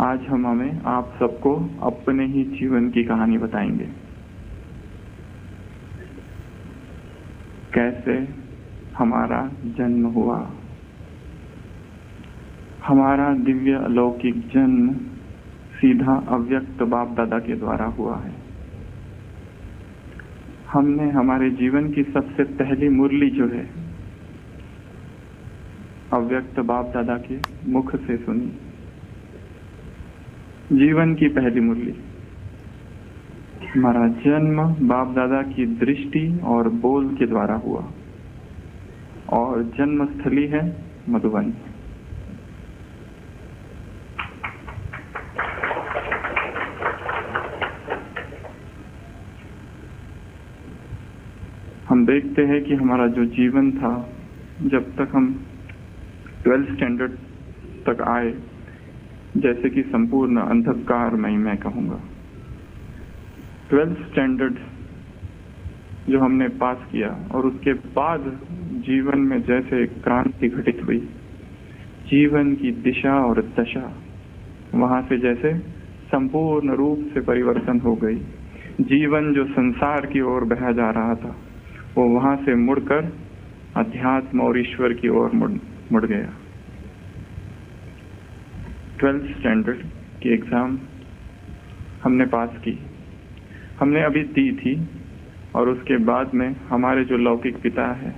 आज हम हमें आप सबको अपने ही जीवन की कहानी बताएंगे। कैसे हमारा जन्म हुआ। हमारा दिव्य अलौकिक जन्म सीधा अव्यक्त बाप दादा के द्वारा हुआ है। हमने हमारे जीवन की सबसे पहली मुरली जो है अव्यक्त बाप दादा के मुख से सुनी। जीवन की पहली मुरली। हमारा जन्म बाप दादा की दृष्टि और बोल के द्वारा हुआ और जन्म स्थली है मधुबन। हम देखते हैं कि हमारा जो जीवन था, जब तक हम 12th स्टैंडर्ड तक आए, जैसे कि संपूर्ण अंधकारमय मैं कहूंगा। 12th स्टैंडर्ड जो हमने पास किया और उसके बाद जीवन में जैसे क्रांति घटित हुई, जीवन की दिशा और दशा वहां से जैसे संपूर्ण रूप से परिवर्तन हो गई। जीवन जो संसार की ओर बहा जा रहा था वो वहां से मुड़कर अध्यात्म और ईश्वर की ओर मुड़ गया। 12th स्टैंडर्ड की एग्जाम हमने पास की, हमने अभी दी थी और उसके बाद में हमारे जो लौकिक पिता है,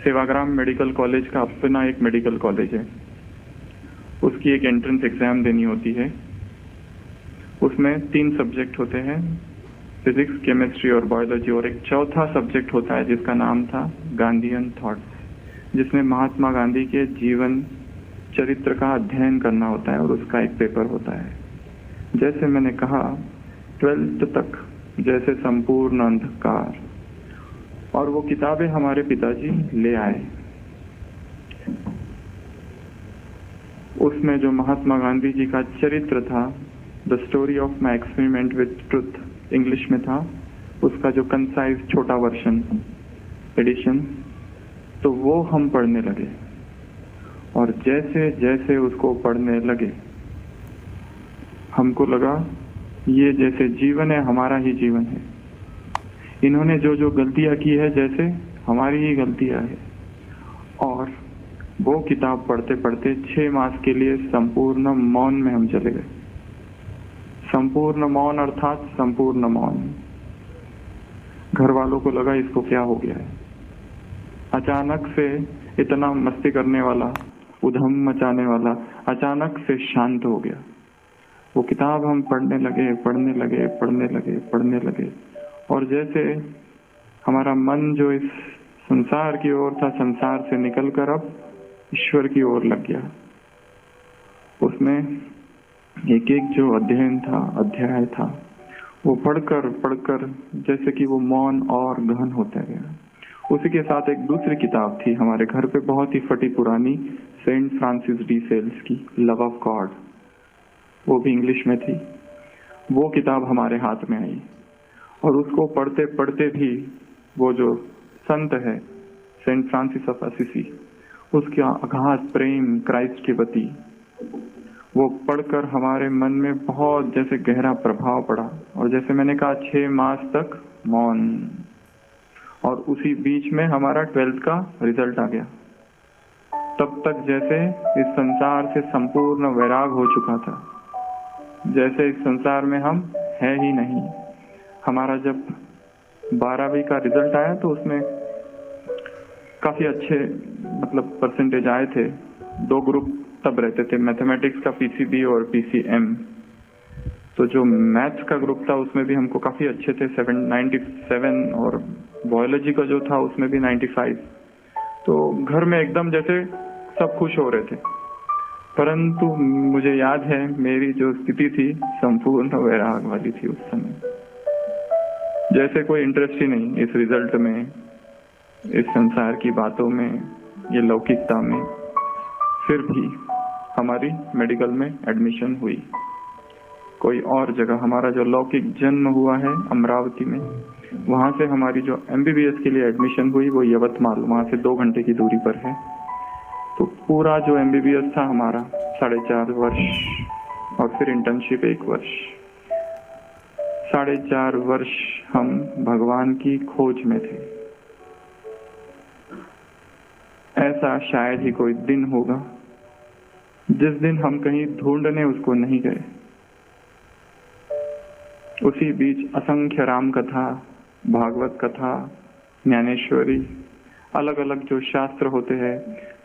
सेवाग्राम मेडिकल कॉलेज का अपना एक मेडिकल कॉलेज है, उसकी एक एंट्रेंस एग्जाम देनी होती है। उसमें 3 सब्जेक्ट होते हैं, फिजिक्स, केमिस्ट्री और बायोलॉजी, और एक चौथा सब्जेक्ट होता है जिसका नाम था गांधीयन थॉट्स, जिसमें महात्मा गांधी के जीवन चरित्र का अध्ययन करना होता है और उसका एक पेपर होता है। जैसे मैंने कहा 12th तक जैसे संपूर्ण अंधकार, और वो किताबें हमारे पिताजी ले आए। उसमें जो महात्मा गांधी जी का चरित्र था, the story of my experiment with truth English में था, उसका जो कंसाइज छोटा वर्जन एडिशन, तो वो हम पढ़ने लगे। और जैसे जैसे उसको पढ़ने लगे हमको लगा ये जैसे जीवन है हमारा ही जीवन है। इन्होंने जो जो गलतियां की है जैसे हमारी ही गलतियां है। और वो किताब पढ़ते पढ़ते 6 मास के लिए संपूर्ण मौन में हम चले गए। संपूर्ण मौन अर्थात संपूर्ण मौन। घर वालों को लगा इसको क्या हो गया है, अचानक से इतना मस्ती करने वाला, उधम मचाने वाला अचानक से शांत हो गया। वो किताब हम पढ़ने लगे और जैसे हमारा मन जो इस संसार की ओर था, संसार से निकलकर अब ईश्वर की ओर लग गया। उसमें एक एक जो अध्याय था वो पढ़कर जैसे कि वो मौन और गहन होता गया। उसी के साथ एक दूसरी किताब थी हमारे घर पे, बहुत ही फटी पुरानी, सेंट फ्रांसिस डी सेल्स की लव ऑफ गॉड, वो भी इंग्लिश में थी। वो किताब हमारे हाथ में आई और उसको पढ़ते पढ़ते भी वो जो संत है सेंट फ्रांसिस ऑफ असिसी, उसका अगाध प्रेम क्राइस्ट के प्रति, वो पढ़कर हमारे मन में बहुत जैसे गहरा प्रभाव पड़ा। और जैसे मैंने कहा 6 मास तक मौन, और उसी बीच में हमारा 12th का रिजल्ट आ गया। तब तक जैसे इस संसार से संपूर्ण वैराग हो चुका था, जैसे इस संसार में हम है ही नहीं। हमारा जब 12वीं का रिजल्ट आया तो उसमें काफी अच्छे परसेंटेज आए थे। 2 ग्रुप तब रहते थे, मैथमेटिक्स का पीसीबी और पीसीएम। तो जो मैथ्स का ग्रुप था उसमें भी हमको काफी अच्छे थे, 97, और बायोलॉजी का जो था उसमें भी 95। तो घर में एकदम जैसे सब खुश हो रहे थे। परंतु मुझे याद है मेरी जो स्थिति थी संपूर्ण वैराग वाली थी उस समय। जैसे कोई इंटरेस्ट ही नहीं इस रिजल्ट में, इस संसार की बातों में, ये लौकिकता में। फिर भी हमारी मेडिकल में एडमिशन हुई। कोई और जगह हमारा जो लौकिक जन्म हुआ है अमरावती में, वहां से हमारी जो एमबीबीएस के लिए एडमिशन हुई वो यवतमाल, वहां से 2 घंटे की दूरी पर है। तो पूरा जो एमबीबीएस था हमारा 4.5 वर्ष और फिर इंटर्नशिप 1 वर्ष। 4.5 वर्ष हम भगवान की खोज में थे। ऐसा शायद ही कोई दिन होगा जिस दिन हम कहीं ढूंढने उसको नहीं गए। उसी बीच असंख्य राम कथा, भागवत कथा, ज्ञानेश्वरी, अलग अलग जो शास्त्र होते हैं,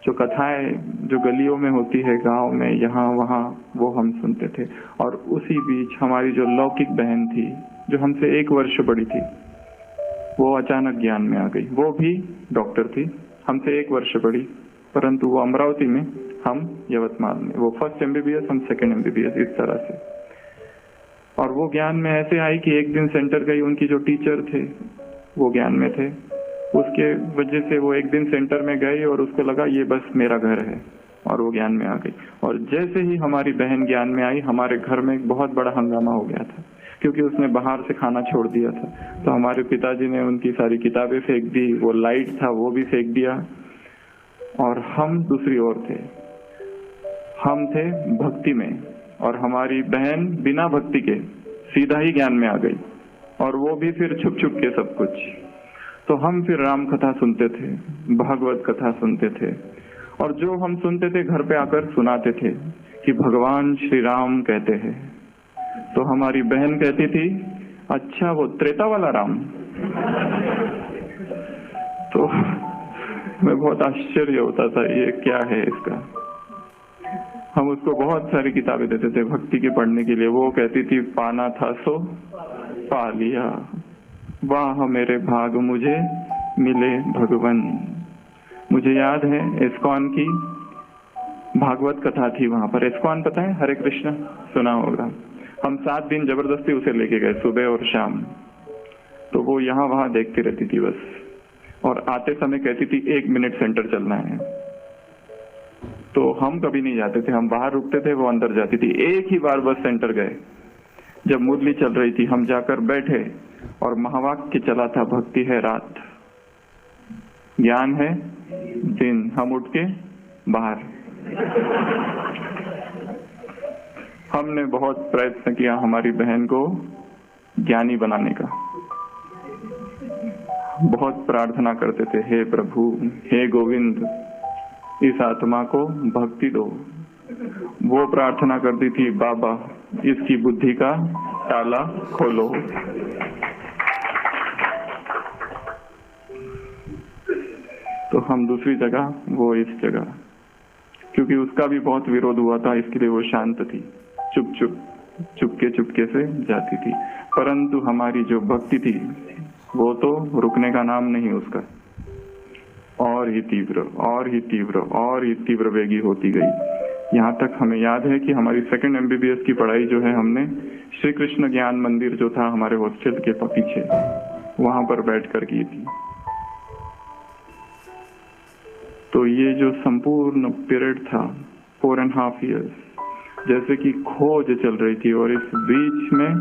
जो कथाएं जो गलियों में होती है, गांव में, यहाँ वहाँ, वो हम सुनते थे। और उसी बीच हमारी जो लौकिक बहन थी, जो हमसे 1 वर्ष बड़ी थी, वो अचानक ज्ञान में आ गई। वो भी डॉक्टर थी, हमसे 1 वर्ष बड़ी, परंतु वो अमरावती में, हम यवतमाल में। वो फर्स्ट MBBS, हम सेकेंड MBBS, इस तरह से। और वो ज्ञान में ऐसे आई कि एक दिन सेंटर गई, उनकी जो टीचर थे वो ज्ञान में थे। उसके वजह से वो एक दिन सेंटर में गई और उसको लगा ये बस मेरा घर है, और वो ज्ञान में आ गई। और जैसे ही हमारी बहन ज्ञान में आई, हमारे घर में एक बहुत बड़ा हंगामा हो गया था, क्योंकि उसने बाहर से खाना छोड़ दिया था। तो हमारे पिताजी ने उनकी सारी किताबें फेंक दी, वो लाइट था वो भी फेंक दिया, और हम दूसरी ओर थे। हम थे भक्ति में, और हमारी बहन बिना भक्ति के सीधा ही ज्ञान में आ गई, और वो भी फिर छुप छुप के सब कुछ। तो हम फिर राम कथा सुनते थे, भागवत कथा सुनते थे, और जो हम सुनते थे घर पे आकर सुनाते थे कि भगवान श्री राम कहते हैं। तो हमारी बहन कहती थी, अच्छा वो त्रेता वाला राम। तो मैं बहुत आश्चर्य होता था, ये क्या है इसका। हम उसको बहुत सारी किताबें देते थे भक्ति के पढ़ने के लिए। वो कहती थी, पाना था सो पा लिया, वाह मेरे भाग मुझे मिले भगवन। मुझे याद है इस्कॉन की भागवत कथा थी वहां पर। इस्कॉन पता है, हरे कृष्ण सुना होगा। हम 7 दिन जबरदस्ती उसे लेके गए, सुबह और शाम। तो वो यहाँ वहां देखती रहती थी बस, और आते समय कहती थी 1 मिनट सेंटर चलना है। तो हम कभी नहीं जाते थे, हम बाहर रुकते थे, वो अंदर जाती थी। एक ही बार बस सेंटर गए, जब मुरली चल रही थी, हम जाकर बैठे और महावाक्य चला था, भक्ति है रात, ज्ञान है दिन। हम उठ के बाहर। हमने बहुत प्रयत्न किया हमारी बहन को ज्ञानी बनाने का। बहुत प्रार्थना करते थे, हे प्रभु, हे गोविंद, इस आत्मा को भक्ति दो। वो प्रार्थना करती थी, बाबा इसकी बुद्धि का ताला खोलो। तो हम दूसरी जगह, वो इस जगह, क्योंकि उसका भी बहुत विरोध हुआ था, इसके लिए वो शांत थी, चुपके से जाती थी। परंतु हमारी जो भक्ति थी वो तो रुकने का नाम नहीं उसका, और ही तीव्र और ही तीव्र और ही तीव्र वेगी होती गई। यहाँ तक हमें याद है कि हमारी सेकंड MBBS की पढ़ाई जो है, हमने श्री कृष्ण ज्ञान मंदिर जो था हमारे हॉस्टल के पीछे, वहां पर बैठकर की थी। तो ये जो संपूर्ण पीरियड था 4.5 years, जैसे कि खोज चल रही थी, और इस बीच में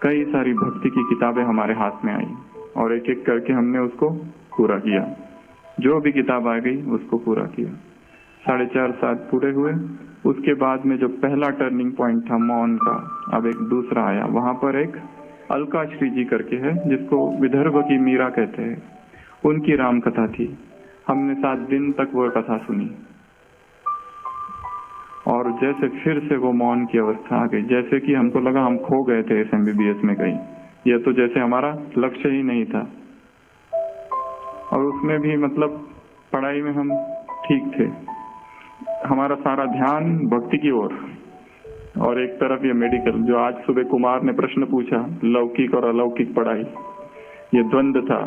कई सारी भक्ति की किताबें हमारे हाथ में आई, और एक एक करके हमने उसको पूरा किया। जो भी किताब आ गई उसको पूरा किया। 4.5 साल पूरे हुए। उसके बाद में जो पहला टर्निंग पॉइंट था मौन का, अब एक दूसरा आया। वहां पर एक अलका श्री जी करके है, जिसको विदर्भ की मीरा कहते हैं, उनकी राम कथा थी। हमने 7 दिन तक वो कथा सुनी, और जैसे फिर से वो मौन की अवस्था आ गई, जैसे कि हमको लगा हम खो गए थे इस MBBS में कहीं। ये तो जैसे हमारा लक्ष्य ही नहीं था, और उसमें भी मतलब पढ़ाई में हम ठीक थे, हमारा सारा ध्यान भक्ति की ओर, और एक तरफ ये मेडिकल, जो आज सुबह कुमार ने प्रश्न पूछा, लौकिक और अलौकिक पढ़ाई, ये द्वंद्व था।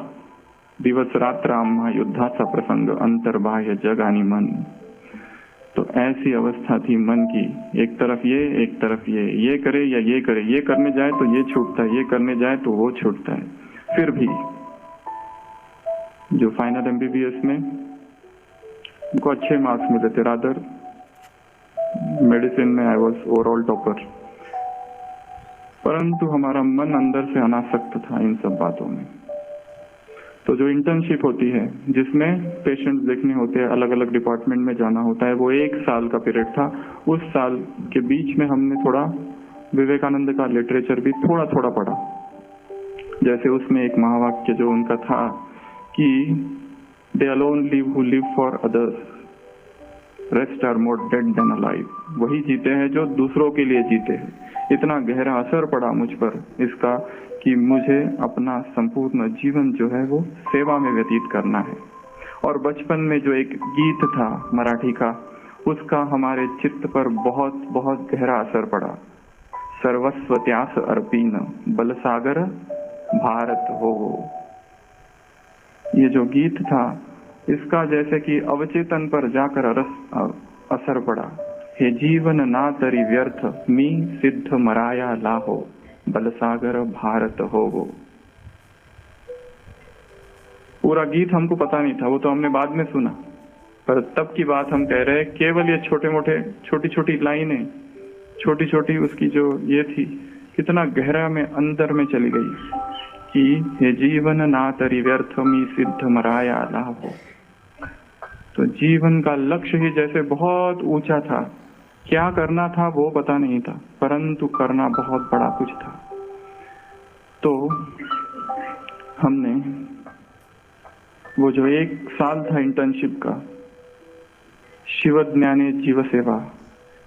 दिवस रात राम युद्धाचा प्रसंग, अंतर बाह्य जगानी मन। तो ऐसी अवस्था थी मन की, एक तरफ ये, एक तरफ ये करे या ये करे, ये करने जाए तो ये छूटता है, ये करने जाए तो वो छूटता है। फिर भी जो फाइनल MBBS में उनको अच्छे मार्क्स मिले थे, रादर मेडिसिन में आई वाज ओवरऑल टॉपर, परंतु हमारा मन अंदर से अनासक्त था इन सब बातों में। तो जो इंटर्नशिप होती है जिसमें पेशेंट्स देखने होते हैं, अलग अलग डिपार्टमेंट में जाना होता है, वो 1 साल का पीरियड था। उस साल के बीच में हमने थोड़ा विवेकानंद का लिटरेचर भी थोड़ा थोड़ा पढ़ा। जैसे उसमें एक महावाक्य जो उनका था कि they alone live who live for others, rest are more dead than alive. वही जीते हैं जो दूसरों के लिए जीते हैं। इतना गहरा असर पड़ा मुझ पर इसका कि मुझे अपना संपूर्ण जीवन जो है वो सेवा में व्यतीत करना है। और बचपन में जो एक गीत था मराठी का, उसका हमारे चित्त पर बहुत बहुत गहरा असर पड़ा। सर्वस्व त्यास अर्पीन बलसागर भारत हो। ये जो गीत था इसका जैसे कि अवचेतन पर जाकर असर पड़ा। हे जीवन ना तरी व्यर्थ, मी सिद्ध मराया लाहो, बलसागर भारत हो। पूरा गीत हमको पता नहीं था, वो तो हमने बाद में सुना, पर तब की बात हम कह रहे हैं। केवल ये छोटे मोटे छोटी छोटी लाइनें, छोटी छोटी उसकी जो ये थी, कितना गहरा में अंदर में चली गई कि हे जीवन ना तरी व्यर्थ, मी सिद्ध मराया लाहो। तो जीवन का लक्ष्य ही जैसे बहुत ऊंचा था, क्या करना था वो पता नहीं था, परंतु करना बहुत बड़ा कुछ था। तो हमने वो जो 1 साल था इंटर्नशिप का, शिवज्ञाने जीव सेवा,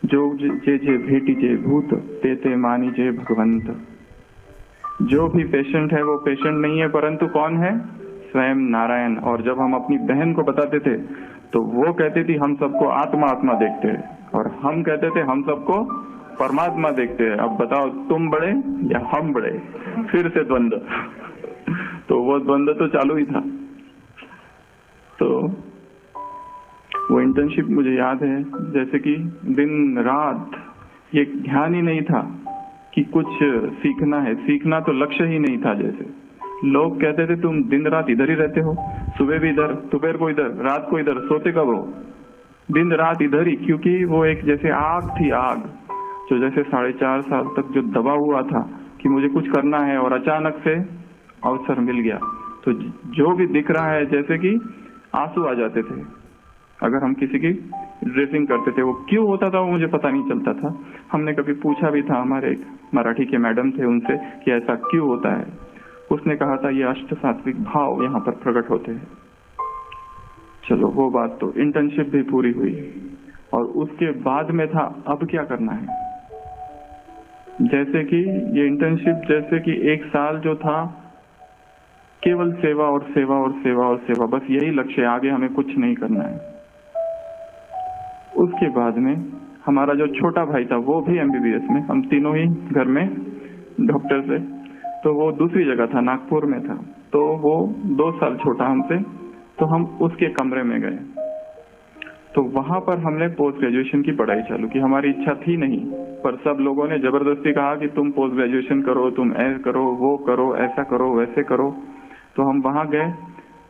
जो जे जे भेटीजे भूत, ते ते मानीजे भगवंत। जो भी पेशेंट है वो पेशेंट नहीं है, परंतु कौन है? स्वयं नारायण। और जब हम अपनी बहन को बताते थे तो वो कहती थी हम सबको आत्मा आत्मा देखते हैं, और हम कहते थे हम सबको परमात्मा देखते हैं। अब बताओ तुम बड़े या हम बड़े? फिर से द्वंद्व। तो वो द्वंद्व तो चालू ही था। तो वो इंटर्नशिप मुझे याद है जैसे कि दिन रात ये ध्यान ही नहीं था कि कुछ सीखना है। सीखना तो लक्ष्य ही नहीं था। जैसे लोग कहते थे तुम दिन रात इधर ही रहते हो, सुबह भी इधर, दोपहर को इधर, रात को इधर, सोते कब हो? दिन रात इधर ही। क्योंकि वो एक जैसे आग थी, आग जो जैसे 4.5 साल तक जो दबा हुआ था कि मुझे कुछ करना है, और अचानक से अवसर मिल गया। तो जो भी दिख रहा है जैसे कि आंसू आ जाते थे अगर हम किसी की ड्रेसिंग करते थे। वो क्यों होता था वो मुझे पता नहीं चलता था। हमने कभी पूछा भी था, हमारे एक मराठी के मैडम थे उनसे कि ऐसा क्यों होता है। उसने कहा था ये अष्ट सात्विक भाव यहाँ पर प्रकट होते हैं। चलो वो बात तो इंटर्नशिप भी पूरी हुई, और उसके बाद में था अब क्या करना है। जैसे कि ये इंटर्नशिप जैसे कि 1 साल जो था केवल सेवा और सेवा और सेवा और सेवा, बस यही लक्ष्य, आगे हमें कुछ नहीं करना है। उसके बाद में हमारा जो छोटा भाई था वो भी MBBS में, हम तीनों ही घर में डॉक्टर थे। तो वो दूसरी जगह था, नागपुर में था। तो वो 2 साल छोटा हमसे, तो हम उसके कमरे में गए। तो वहां पर हमने पोस्ट ग्रेजुएशन की पढ़ाई चालू की। हमारी इच्छा थी नहीं, पर सब लोगों ने जबरदस्ती कहा कि तुम पोस्ट ग्रेजुएशन करो, तुम ऐसा करो, वो करो, ऐसा करो, वैसे करो। तो हम वहां गए।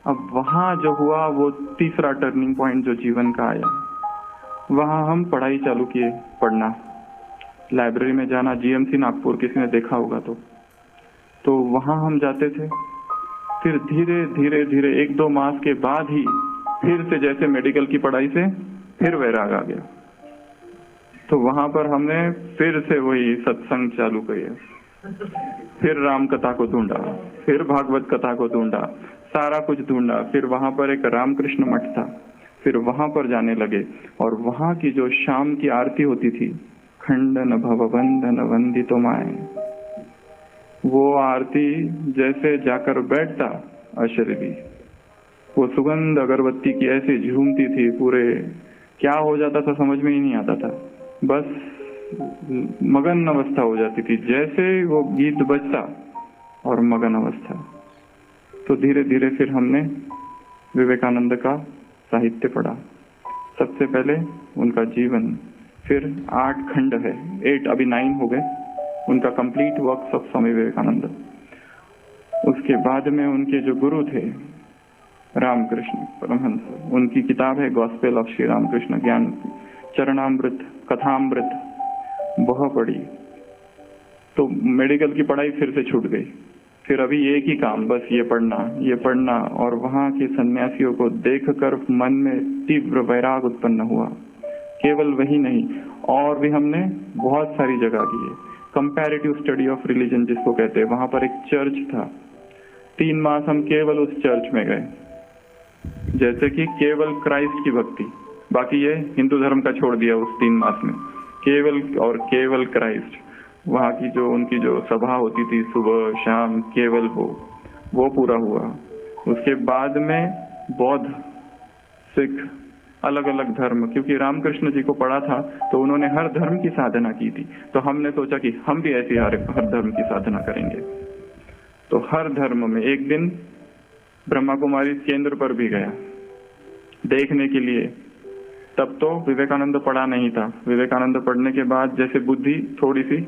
अब वहां जो हुआ वो तीसरा टर्निंग पॉइंट जो जीवन का आया। वहां हम पढ़ाई चालू किए, पढ़ना, लाइब्रेरी में जाना, GMC नागपुर, किसी ने देखा होगा तो वहां हम जाते थे। फिर धीरे धीरे धीरे 1-2 मास के बाद ही फिर से जैसे मेडिकल की पढ़ाई से फिर वैराग आ गया। तो वहां पर हमने फिर से वही सत्संग चालू किया, फिर राम कथा को ढूंढा, फिर भागवत कथा को ढूंढा, सारा कुछ ढूंढा। फिर वहां पर एक रामकृष्ण मठ था, फिर वहां पर जाने लगे। और वहां की जो शाम की आरती होती थी, खंडन भवबंधन वंदितो माए, वो आरती जैसे जाकर बैठता अशरीरी, वो सुगंध अगरबत्ती की ऐसे झूमती थी, पूरे क्या हो जाता था समझ में ही नहीं आता था। बस मगन अवस्था हो जाती थी, जैसे वो गीत बजता और मगन अवस्था। तो धीरे धीरे फिर हमने विवेकानंद का साहित्य पढ़ा। सबसे पहले उनका जीवन, फिर 8 खंड है, 8 अभी 9 हो गए, उनका complete works of Swami Vivekananda. उसके बाद में उनके जो गुरु थे रामकृष्ण परमहंस, उनकी किताब है गॉस्पेल ऑफ श्री रामकृष्ण, ज्ञान चरणामृत, कथामृत, वह पढ़ी। तो मेडिकल की पढ़ाई फिर से छूट गई, फिर अभी एक ही काम, बस ये पढ़ना। और वहां के सन्यासियों को देखकर मन में तीव्र वैराग उत्पन्न हुआ। केवल वही नहीं, और भी हमने बहुत सारी जगह की है। कंपैरेटिव स्टडी ऑफ रिलीजन जिसको कहते हैं, वहां पर एक चर्च था। 3 मास हम केवल उस चर्च में गए, जैसे कि केवल क्राइस्ट की भक्ति। बाकी ये हिंदू धर्म का छोड़ दिया उस 3 मास में, केवल क्राइस्ट। वहाँ की जो उनकी जो सभा होती थी सुबह शाम, केवल वो पूरा हुआ। उसके बाद में बौद्ध, सिख, अलग अलग धर्म, क्योंकि रामकृष्ण जी को पढ़ा था तो उन्होंने हर धर्म की साधना की थी। तो हमने सोचा कि हम भी ऐसी हर धर्म की साधना करेंगे। तो हर धर्म में एक दिन ब्रह्मा कुमारी केंद्र पर भी गया देखने के लिए। तब तो विवेकानंद पढ़ा नहीं था। विवेकानंद पढ़ने के बाद जैसे बुद्धि थोड़ी सी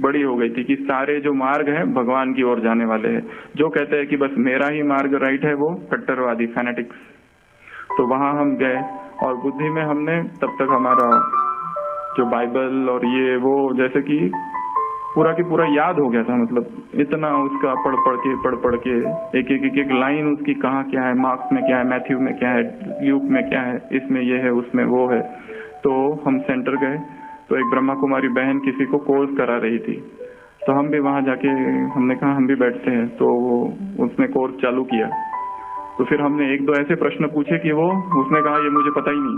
बड़ी हो गई थी कि सारे जो मार्ग हैं भगवान की ओर जाने वाले हैं। जो कहते हैं कि बस मेरा ही मार्ग राइट है, वो कट्टरवादी फैनेटिक्स। तो वहां हम गए और बुद्धि में हमने तब तक हमारा जो बाइबल और ये वो जैसे कि पूरा की पूरा याद हो गया था। मतलब इतना उसका पढ़ के एक लाइन उसकी कहाँ क्या है, मार्क्स में क्या है, मैथ्यू में क्या है, ल्यूक में क्या है, इसमें ये है, उसमें वो है। तो हम सेंटर गए तो एक ब्रह्मा कुमारी बहन किसी को कोर्स करा रही थी। तो हम भी वहां जाके हमने कहा हम भी बैठते हैं। तो उसने कोर्स चालू किया। तो फिर हमने 1-2 ऐसे प्रश्न पूछे कि उसने कहा ये मुझे पता ही नहीं।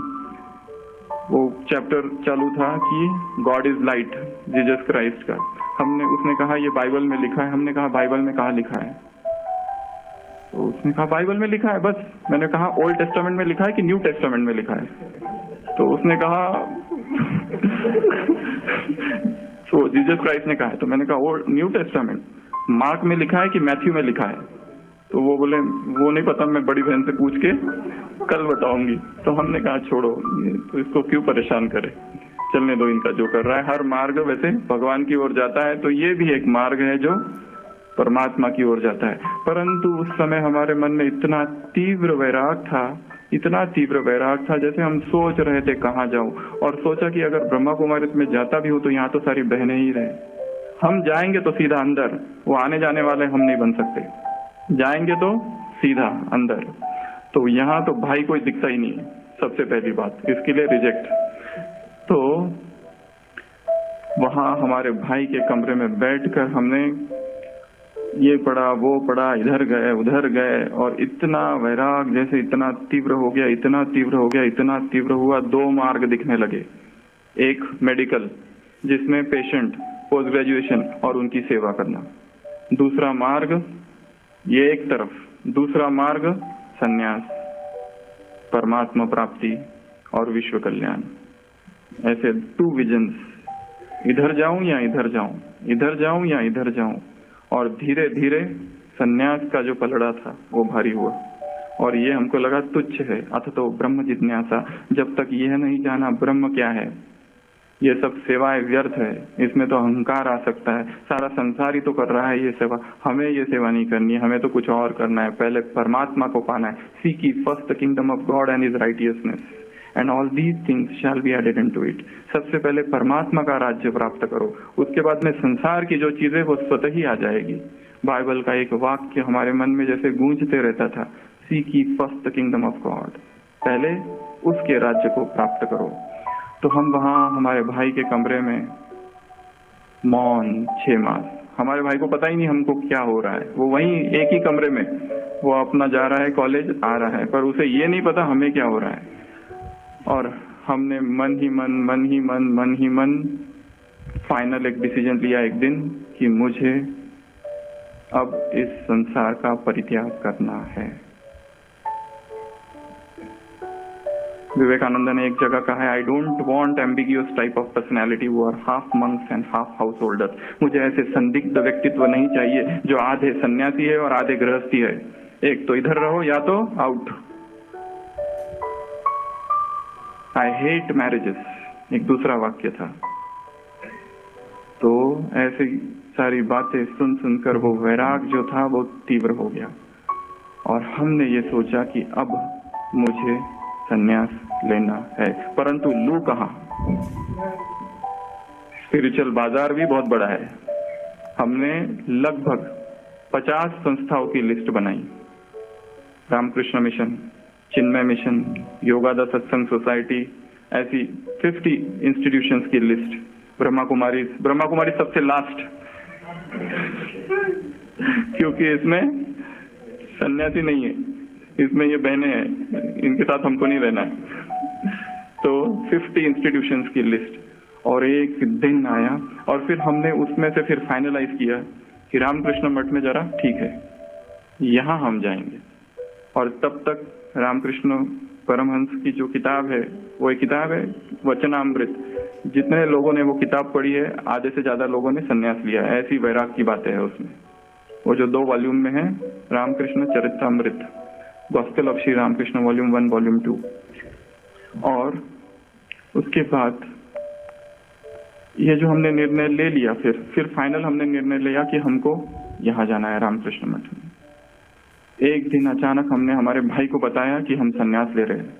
वो चैप्टर चालू था कि God is light, Jesus Christ का। उसने कहा ये बाइबल में लिखा है। हमने कहा बाइबल में कहाँ लिखा है? तो उसने कहा बाइबल में लिखा है बस। मैंने कहा ओल्ड टेस्टामेंट में लिखा है कि न्यू टेस्टामेंट में लिखा है? तो उसने कहा तो जीसस क्राइस्ट ने कहा है। तो मैंने कहा ओल्ड न्यू टेस्टामेंट मार्क में लिखा है कि मैथ्यू में लिखा है? तो वो बोले वो नहीं पता, मैं बड़ी बहन से पूछ के कल बताऊंगी। तो हमने कहा छोड़ो, तो इसको क्यों परेशान करे, चलने दो इनका जो कर रहा है। हर मार्ग वैसे भगवान की ओर जाता है, तो ये भी एक मार्ग है जो परमात्मा की ओर जाता है। परंतु उस समय हमारे मन में इतना तीव्र वैराग था, जैसे हम सोच रहे थे कहाँ जाऊं। और सोचा कि अगर ब्रह्मा कुमारी में जाता भी हूं तो यहाँ तो सारी बहनें ही रहे। हम जाएंगे तो सीधा अंदर, वो आने जाने वाले हम नहीं बन सकते। जाएंगे तो सीधा अंदर, तो यहाँ तो भाई कोई दिखता ही नहीं है, सबसे पहली बात, इसके लिए रिजेक्ट। तो वहां हमारे भाई के कमरे में बैठकर हमने ये पढ़ा वो पढ़ा, इधर गए उधर गए, और इतना वैराग जैसे इतना तीव्र हो गया, इतना तीव्र हुआ। 2 मार्ग दिखने लगे। एक मेडिकल जिसमें पेशेंट, पोस्ट ग्रेजुएशन और उनकी सेवा करना। दूसरा मार्ग ये एक तरफ, दूसरा मार्ग संन्यास, परमात्मा प्राप्ति और विश्व कल्याण। ऐसे 2 विजन्स, इधर जाऊं या इधर जाऊं, इधर जाऊं या इधर जाऊं। और धीरे धीरे संन्यास का जो पलड़ा था वो भारी हुआ और ये हमको लगा तुच्छ है। अथतो ब्रह्म जिज्ञासा, जब तक यह नहीं जाना ब्रह्म क्या है, ये सब सेवाएं व्यर्थ है, इसमें तो अहंकार आ सकता है। सारा संसार ही तो कर रहा है ये सेवा, हमें ये सेवा नहीं करनी है, हमें तो कुछ और करना है। पहले परमात्मा को पाना है। Seek ye first the kingdom of God and his righteousness and all these things shall be added unto it। सबसे पहले परमात्मा का राज्य प्राप्त करो, उसके बाद में संसार की जो चीजें वो स्वतः ही आ जाएगी। बाइबल का एक वाक्य हमारे मन में जैसे गूंजते रहता था, seek ye first the kingdom of God, पहले उसके राज्य को प्राप्त करो। तो हम वहां हमारे भाई के कमरे में मौन 6 मास। हमारे भाई को पता ही नहीं हमको क्या हो रहा है, वो वहीं एक ही कमरे में, वो अपना जा रहा है कॉलेज, आ रहा है, पर उसे ये नहीं पता हमें क्या हो रहा है। और हमने मन ही मन फाइनल एक डिसीजन लिया एक दिन कि मुझे अब इस संसार का परित्याग करना है। विवेकानंद ने एक जगह कहा है, I don't want ambiguous type of personality who are half monks and half householders. मुझे ऐसे संदिग्ध व्यक्तित्व नहीं चाहिए जो आधे सन्यासी है और आधे गृहस्थी है। एक तो इधर रहो या तो आउट। आई हेट मैरिजेस, एक दूसरा वाक्य था। तो ऐसी सारी बातें सुन सुनकर वो वैराग जो था वो तीव्र हो गया और हमने ये सोचा कि अब मुझे संन्यास लेना है। परंतु लू कहाँ? स्पिरिचुअल बाजार भी बहुत बड़ा है। हमने लगभग 50 संस्थाओं की लिस्ट बनाई। रामकृष्ण मिशन, चिन्मय मिशन, योगादा सत्संग सोसाइटी, ऐसी 50 इंस्टीट्यूशंस की लिस्ट। ब्रह्मा कुमारी सबसे लास्ट क्योंकि इसमें सन्यासी नहीं है, इसमें ये बहनें हैं, इनके साथ हमको नहीं रहना है। तो 50 इंस्टीट्यूशंस की लिस्ट, और एक दिन आया और फिर हमने उसमें से फिर फाइनलाइज किया कि रामकृष्ण मठ में जरा ठीक है, यहाँ हम जाएंगे। और तब तक रामकृष्ण परमहंस की जो किताब है, वो एक किताब है वचनामृत। जितने लोगों ने वो किताब पढ़ी है, आधे से ज्यादा लोगों ने संन्यास लिया है। ऐसी वैराग की बातें है उसमें। वो जो 2 वॉल्यूम में है, Ramakrishna Charitramrit, Gospel of Shri Ramakrishna volume 1 volume 2। और उसके बाद ये जो हमने निर्णय ले लिया, फिर फाइनल हमने निर्णय लिया कि हमको यहाँ जाना है रामकृष्ण मठ में। एक दिन अचानक हमने हमारे भाई को बताया कि हम संन्यास ले रहे हैं।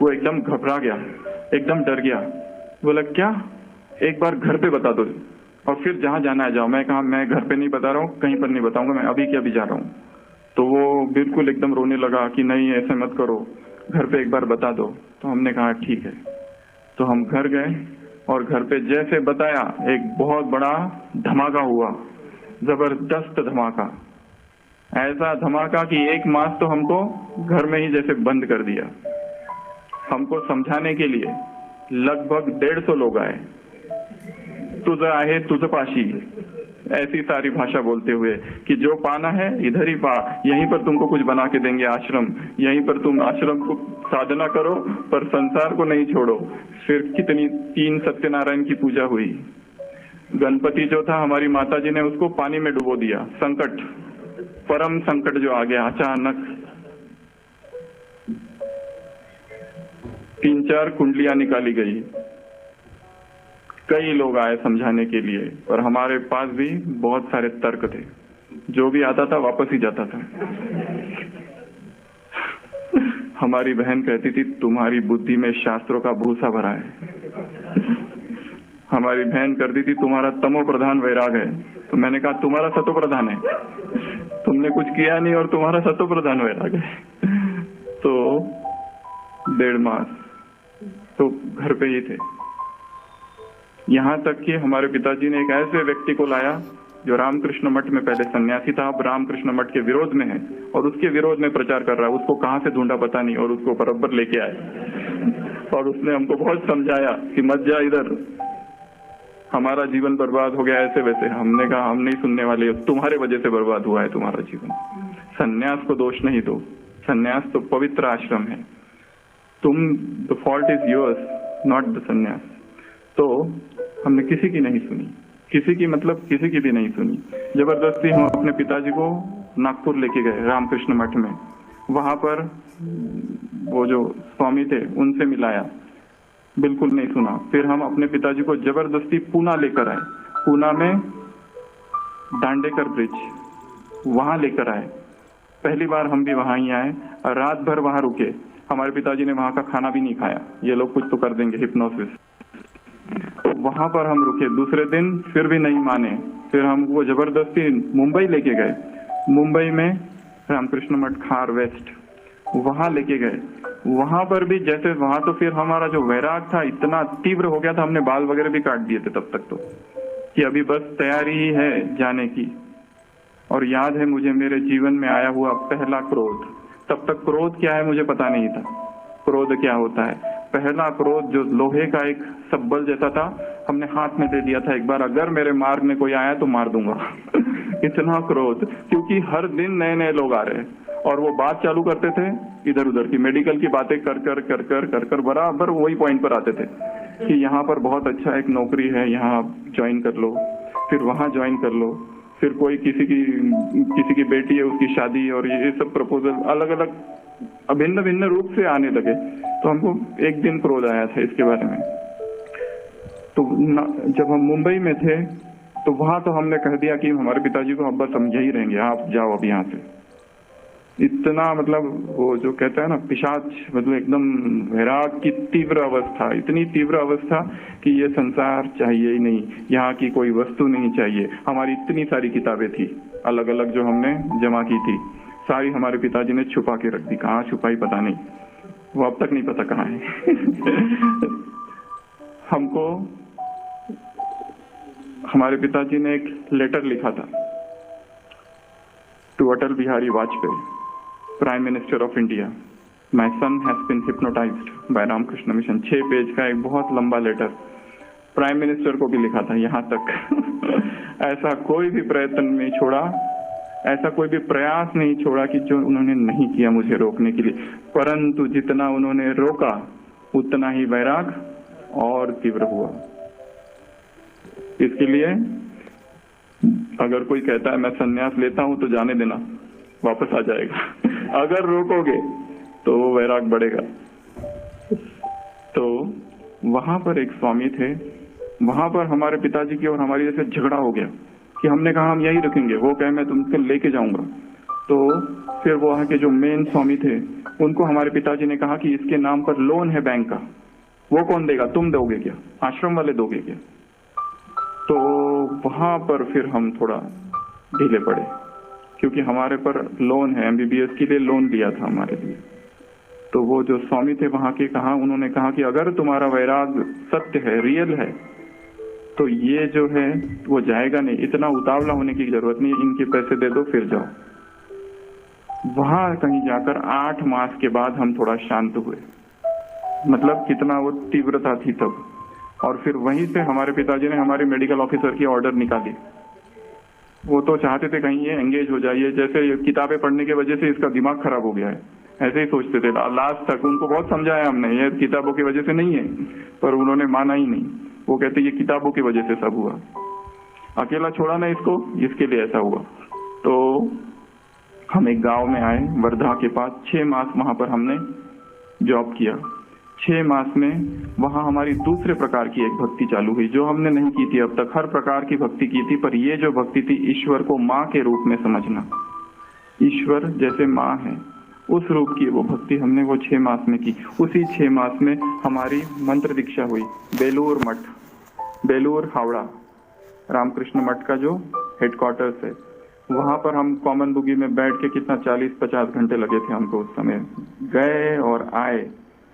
वो एकदम घबरा गया, एकदम डर गया, बोला क्या, एक बार घर पे बता दो और फिर जहाँ जाना है जाओ। मैं कहा मैं घर पे नहीं बता रहा हूँ, कहीं पर नहीं बताऊंगा, मैं अभी के अभी जा रहा हूँ। तो वो बिल्कुल एकदम रोने लगा कि नहीं ऐसे मत करो, घर पे एक बार बता दो। तो हमने कहा ठीक है। तो हम घर गए और घर पे जैसे बताया, एक बहुत बड़ा धमाका हुआ, जबरदस्त धमाका। ऐसा धमाका कि 1 मास तो हमको घर में ही जैसे बंद कर दिया। हमको समझाने के लिए लगभग 150 लोग आए, तुझ आहे तुझ पाशी, ऐसी सारी भाषा बोलते हुए कि जो पाना है इधर ही पा, यहीं पर तुमको कुछ बना के देंगे आश्रम, यहीं पर तुम आश्रम को साधना करो पर संसार को नहीं छोड़ो। फिर कितनी 3 सत्यनारायण की पूजा हुई। गणपति जो था, हमारी माता जी ने उसको पानी में डुबो दिया। संकट, परम संकट जो आ गया अचानक। 3-4 कुंडलियां निकाली गई। कई लोग आए समझाने के लिए, और हमारे पास भी बहुत सारे तर्क थे। जो भी आता था वापस ही जाता था। हमारी बहन कहती थी तुम्हारी बुद्धि में शास्त्रों का भूसा भरा है। हमारी बहन करती थी तुम्हारा तमो प्रधान वैराग है। तो मैंने कहा तुम्हारा सतो प्रधान है, तुमने कुछ किया नहीं और तुम्हारा सतो प्रधान वैराग है। तो 1.5 मास तो घर पे ही थे। यहाँ तक कि हमारे पिताजी ने एक ऐसे व्यक्ति को लाया जो रामकृष्ण मठ में पहले सन्यासी था, अब रामकृष्ण मठ के विरोध में है और उसके विरोध में प्रचार कर रहा है। उसको कहाँ से ढूंढा पता नहीं, और उसको बराबर लेके आए और उसने हमको बहुत समझाया कि मत जा इधर, हमारा जीवन बर्बाद हो गया ऐसे वैसे। हमने कहा हम नहीं सुनने वाले, तुम्हारे वजह से बर्बाद हुआ है तुम्हारा जीवन। सन्यास को दोष नहीं दो, सन्यास तो पवित्र आश्रम है। तुम, the fault is yours, not the सन्यास। तो हमने किसी की नहीं सुनी, किसी की मतलब किसी की भी नहीं सुनी। जबरदस्ती हम अपने पिताजी को नागपुर लेके गए रामकृष्ण मठ में। वहां पर वो जो स्वामी थे उनसे मिलाया, बिल्कुल नहीं सुना। फिर हम अपने पिताजी को जबरदस्ती पूना लेकर आए। पूना में दांडेकर ब्रिज, वहां लेकर आए। पहली बार हम भी वहां ही आए और रात भर वहां रुके। हमारे पिताजी ने वहां का खाना भी नहीं खाया, ये लोग कुछ तो कर देंगे हिप्नोसिस। वहां पर हम रुके, दूसरे दिन फिर भी नहीं माने। फिर हम वो जबरदस्ती मुंबई लेके गए। मुंबई में रामकृष्ण मठ खार वेस्ट, वहां लेके गए। वहां पर भी जैसे, वहां तो फिर हमारा जो वैराग था इतना तीव्र हो गया था, हमने बाल वगैरह भी काट दिए थे तब तक तो, कि अभी बस तैयारी ही है जाने की। और याद है मुझे मेरे जीवन में आया हुआ पहला क्रोध। तब तक क्रोध क्या है मुझे पता नहीं था, क्रोध क्या होता है। पहला क्रोध जो लोहे का एक सब्बल जैसा था, हमने हाथ में ले लिया था एक बार, अगर मेरे मार्ग में कोई आया तो मार दूंगा। इतना क्रोध, क्योंकि हर दिन नए नए लोग आ रहे हैं और वो बात चालू करते थे इधर उधर की, मेडिकल की बातें कर कर कर कर कर कर बराबर वही पॉइंट पर आते थे कि यहाँ पर बहुत अच्छा एक नौकरी है, यहाँ ज्वाइन कर लो, फिर वहां ज्वाइन कर लो, फिर कोई किसी की बेटी है उसकी शादी, और ये सब प्रपोजल अलग अलग भिन्न भिन्न रूप से आने लगे। तो हमको एक दिन क्रोध आया था इसके बारे में। तो जब हम मुंबई में थे तो वहां तो हमने कह दिया कि हमारे पिताजी को अब बस हम यही रहेंगे, आप जाओ अब यहाँ से। इतना मतलब वो जो कहता है ना पिशाच, मतलब एकदम वैराग की तीव्र अवस्था, इतनी तीव्र अवस्था कि ये संसार चाहिए ही नहीं, यहाँ की कोई वस्तु नहीं चाहिए। हमारी इतनी सारी किताबें थी, अलग अलग जो हमने जमा की थी, सारी हमारे पिताजी ने छुपा के रख दी। कहाँ छुपाई पता नहीं, वो अब तक नहीं पता कहाँ है। हमको हमारे पिताजी ने एक लेटर लिखा था to Atal Bihari Vajpayee, prime minister of India. My son has been hypnotised by Ramakrishna Mission. 6 page का एक बहुत लंबा लेटर प्राइम मिनिस्टर को भी लिखा था। यहाँ तक ऐसा कोई भी प्रयत्न नहीं छोड़ा, ऐसा कोई भी प्रयास नहीं छोड़ा कि जो उन्होंने नहीं किया मुझे रोकने के लिए। परंतु जितना उन्होंने रोका उतना ही वैराग और तीव्र हुआ। इसके लिए अगर कोई कहता है मैं संन्यास लेता हूं तो जाने देना, वापस आ जाएगा। अगर रोकोगे तो वो वैराग बढ़ेगा। तो वहां पर एक स्वामी थे, वहां पर हमारे पिताजी की और हमारी जैसे झगड़ा हो गया कि हमने कहा हम यही रखेंगे, वो कहे मैं तुमको लेके जाऊंगा। तो फिर वो वहां के जो मेन स्वामी थे उनको हमारे पिताजी ने कहा कि इसके नाम पर लोन है बैंक का, वो कौन देगा, तुम दोगे क्या, आश्रम वाले दोगे क्या। तो वहां पर फिर हम थोड़ा ढीले पड़े, क्योंकि हमारे पर लोन है, MBBS के लिए लोन दिया था हमारे लिए। तो वो जो स्वामी थे वहां के उन्होंने कहा कि अगर तुम्हारा वैराग सत्य है, रियल है, तो ये जो है वो जाएगा नहीं, इतना उतावला होने की जरूरत नहीं, इनके पैसे दे दो फिर जाओ। वहां कहीं जाकर 8 मास के बाद हम थोड़ा शांत हुए, मतलब कितना वो तीव्रता थी तब। और फिर वहीं से हमारे पिताजी ने हमारे मेडिकल ऑफिसर की ऑर्डर निकाली। वो तो चाहते थे कहीं ये एंगेज हो जाइए, जैसे किताबें पढ़ने की वजह से इसका दिमाग खराब हो गया है, ऐसे ही सोचते थे। लास्ट तक उनको बहुत समझाया हमने, ये किताबों की वजह से नहीं है, पर उन्होंने माना ही नहीं। वो कहते ये किताबों की वजह से सब हुआ, अकेला छोड़ा ना इसको, इसके लिए ऐसा हुआ। तो हम एक गांव में आए वर्धा के पास, 6 मास वहां पर हमने जॉब किया। 6 मास में वहां हमारी दूसरे प्रकार की एक भक्ति चालू हुई जो हमने नहीं की थी अब तक। हर प्रकार की भक्ति की थी, पर ये जो भक्ति थी ईश्वर को माँ के रूप में समझना, ईश्वर जैसे माँ है उस रूप की वो भक्ति हमने वो 6 मास में की। उसी 6 मास में हमारी मंत्र दीक्षा हुई बेलूर मठ, बेलूर हावड़ा रामकृष्ण मठ का जो हेडक्वार्टर्स है, वहां पर हम कॉमन बुगी में बैठ के कितना 40-50 घंटे लगे थे हमको उस समय, गए और आए।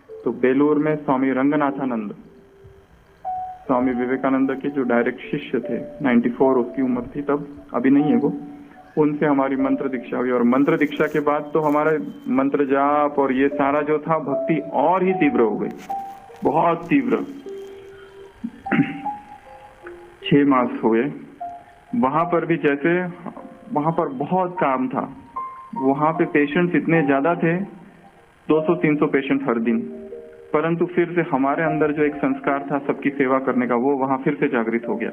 तो बेलूर में स्वामी रंगनाथानंद, स्वामी विवेकानंद के जो डायरेक्ट शिष्य थे, 94 उसकी उम्र थी तब, अभी नहीं है वो, उनसे हमारी मंत्र दीक्षा हुई। और मंत्र दीक्षा के बाद तो हमारे मंत्र जाप और ये सारा जो था भक्ति और ही तीव्र हो गई, बहुत तीव्र। 6 मास हुए वहां पर भी, जैसे वहां पर बहुत काम था, वहां पे पेशेंट्स इतने ज्यादा थे, 200-300 पेशेंट हर दिन। परंतु फिर से हमारे अंदर जो एक संस्कार था सबकी सेवा करने का, वो वहां फिर से जागृत हो गया।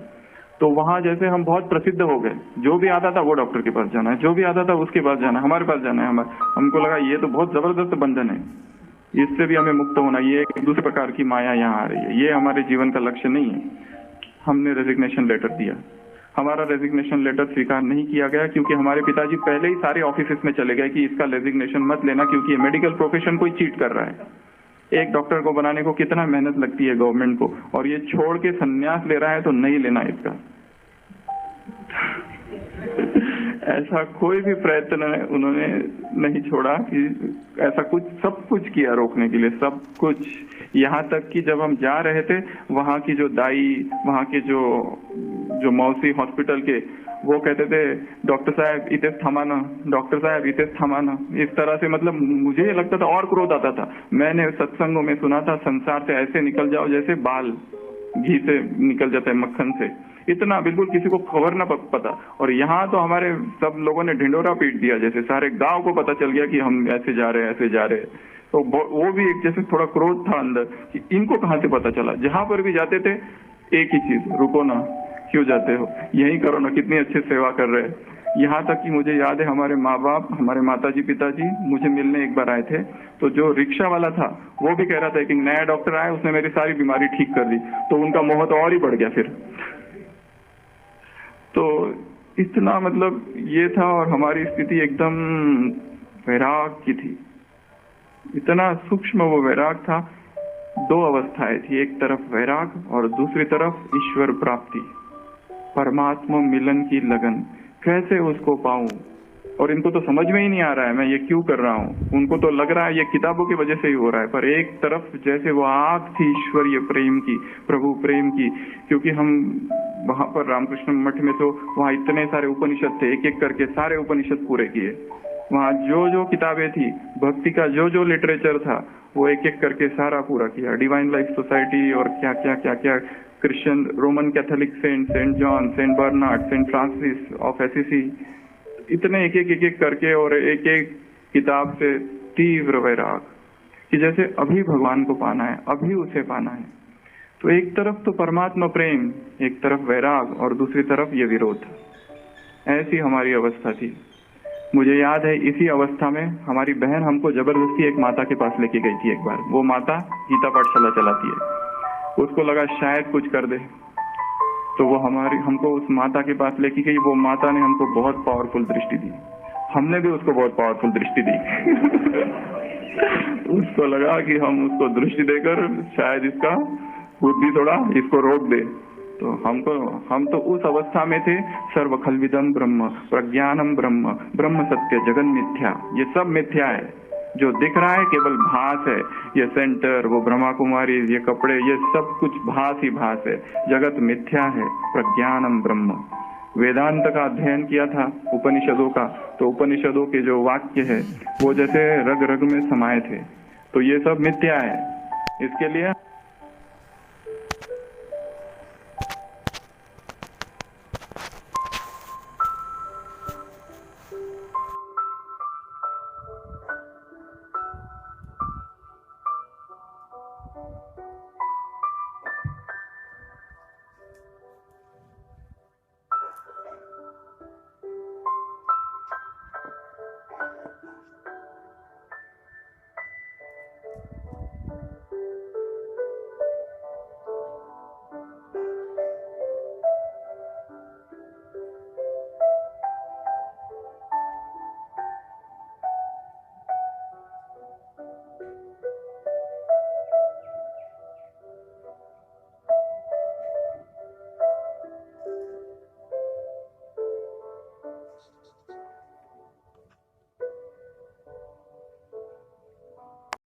तो वहां जैसे हम बहुत प्रसिद्ध हो गए, जो भी आता था वो डॉक्टर के पास जाना है, जो भी आता था उसके पास जाना है, हमारे पास जाना है। हमको लगा ये तो बहुत जबरदस्त बंधन है, इससे भी हमें मुक्त होना, ये एक दूसरे प्रकार की माया यहाँ आ रही है, ये हमारे जीवन का लक्ष्य नहीं है। हमने रेजिग्नेशन लेटर दिया, हमारा रेजिग्नेशन लेटर स्वीकार नहीं किया गया, क्योंकि हमारे पिताजी पहले ही सारे ऑफिस में चले गए कि इसका रेजिग्नेशन मत लेना, क्योंकि ये मेडिकल प्रोफेशन को ही चीट कर रहा है। एक डॉक्टर को बनाने को कितना मेहनत लगती है गवर्नमेंट को, और ये छोड़ के संन्यास ले रहा है तो नहीं लेना इसका। ऐसा कोई भी प्रयत्न उन्होंने नहीं छोड़ा कि ऐसा कुछ, सब कुछ किया रोकने के लिए, सब कुछ। यहाँ तक कि जब हम जा रहे थे, वहाँ की जो दाई, वहाँ के जो मौसी हॉस्पिटल के, वो कहते थे डॉक्टर साहब इतेश थमाना, डॉक्टर साहब इतेश थमाना, इस तरह से। मतलब मुझे लगता था और क्रोध आता था। मैंने सत्संगों में सुना था संसार से ऐसे निकल जाओ जैसे बाल घी से निकल जाता है, मक्खन से, इतना बिल्कुल किसी को खबर ना पता। और यहाँ तो हमारे सब लोगों ने ढिंडोरा पीट दिया, जैसे सारे गांव को पता चल गया कि हम ऐसे जा रहे हैं, ऐसे जा रहे हैं। तो वो भी एक जैसे थोड़ा क्रोध था अंदर कि इनको कहाँ से पता चला। जहां पर भी जाते थे एक ही चीज, रुको ना, क्यों जाते हो, यही करो ना, कितनी अच्छी सेवा कर रहे हैं। यहाँ तक कि मुझे याद है हमारे माँ बाप, हमारे माताजी पिताजी मुझे मिलने एक बार आए थे, तो जो रिक्शा वाला था वो भी कह रहा था कि नया डॉक्टर आया, उसने मेरी सारी बीमारी ठीक कर दी। तो उनका मोह तो और ही बढ़ गया फिर। तो इतना मतलब ये था, और हमारी स्थिति एकदम वैराग की थी, इतना सूक्ष्म वो वैराग था। 2 अवस्थाएं थी, एक तरफ वैराग और दूसरी तरफ ईश्वर प्राप्ति, परमात्मा मिलन की लगन। कैसे उसको पाऊं? और इनको तो समझ में ही नहीं आ रहा है मैं ये क्यों कर रहा हूँ। उनको तो लग रहा है ये किताबों की वजह से ही हो रहा है, पर एक तरफ जैसे वो आग थी ईश्वरीय प्रेम की, प्रभु प्रेम की। क्योंकि हम वहां पर रामकृष्ण मठ में तो वहाँ इतने सारे उपनिषद थे, एक एक करके सारे उपनिषद पूरे किए। वहाँ जो जो किताबें थी, भक्ति का जो जो लिटरेचर था, वो एक एक करके सारा पूरा किया। डिवाइन लाइफ सोसाइटी और क्या क्या क्या क्या, Christian, Roman Catholic Saint, Saint John, Saint Bernard, Saint Francis of Assisi, इतने एक एक करके, और एक एक किताब से तीव्र वैराग कि जैसे अभी भगवान को पाना है, अभी उसे पाना है। तो एक तरफ तो परमात्मा प्रेम, एक तरफ वैराग, और दूसरी तरफ ये विरोध। ऐसी हमारी अवस्था थी। मुझे याद है इसी अवस्था में हमारी बहन हमको जबरदस्ती एक माता के पास लेके गई थी एक बार। वो माता गीता पाठशाला चलाती है। उसको लगा शायद कुछ कर दे, तो वो हमको उस माता के पास लेके गई। वो माता ने हमको बहुत पावरफुल दृष्टि दी, हमने भी उसको बहुत पावरफुल दृष्टि दी। उसको लगा कि हम उसको दृष्टि देकर शायद इसका बुद्धि थोड़ा इसको रोक दे। तो हम तो उस अवस्था में थे, सर्व खलविदम ब्रह्म, प्रज्ञानम ब्रह्म, ब्रह्म सत्य जगन मिथ्या। ये सब मिथ्या है, जो दिख रहा है केवल भास है। ये सेंटर, वो ब्रह्मा कुमारी, ये कपड़े, ये सब कुछ भास ही भास है। जगत मिथ्या है, प्रज्ञानम ब्रह्म। वेदांत का अध्ययन किया था, उपनिषदों का, तो उपनिषदों के जो वाक्य है वो जैसे रग रग में समाये थे। तो ये सब मिथ्या है। इसके लिए